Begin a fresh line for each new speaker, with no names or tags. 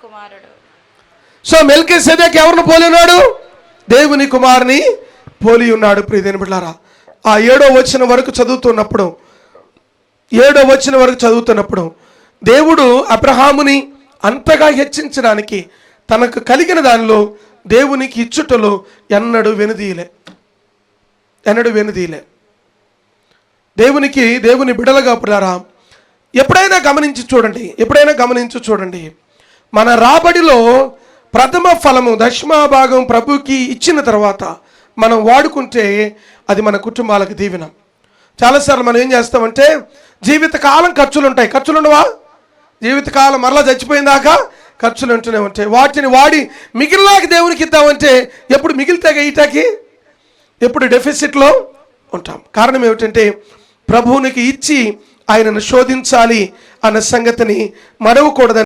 కుమారుడు.
సో మెల్కీసెదెకు ఎవరిని పోలి ఉన్నాడు? దేవుని కుమారుని పోలి ఉన్నాడు. ప్రియమైన బిడ్డలారా, ఆ 7వ వచనం వరకు చదువుతున్నప్పుడు దేవుడు అబ్రహాముని అంతగా హెచ్చించడానికి తనకు కలిగిన దానిలో దేవునికి ఇచ్చుటలో ఎన్నడూ వెనుదీయలే. దేవుని బిడలుగా పిల్లారా, ఎప్పుడైనా గమనించి చూడండి, మన రాబడిలో ప్రథమ ఫలము దశమభాగం ప్రభుకి ఇచ్చిన తర్వాత మనం వాడుకుంటే అది మన కుటుంబాలకు దీవెన. చాలాసార్లు మనం ఏం చేస్తామంటే జీవితకాలం ఖర్చులు ఉంటాయి. ఖర్చులు ఉండవా? జీవితకాలం మరలా చచ్చిపోయిందాకా ఖర్చులు ఉంటూనే ఉంటాయి. వాటిని వాడి మిగిలినాక దేవునికి ఇద్దామంటే ఎప్పుడు మిగిలితే ఈటాకి ఎప్పుడు డెఫిసిట్లో ఉంటాం. కారణం ఏమిటంటే ప్రభువునికి ఇచ్చి ఆయనను శోధించాలి అన్న సంగతిని మరవకూడదని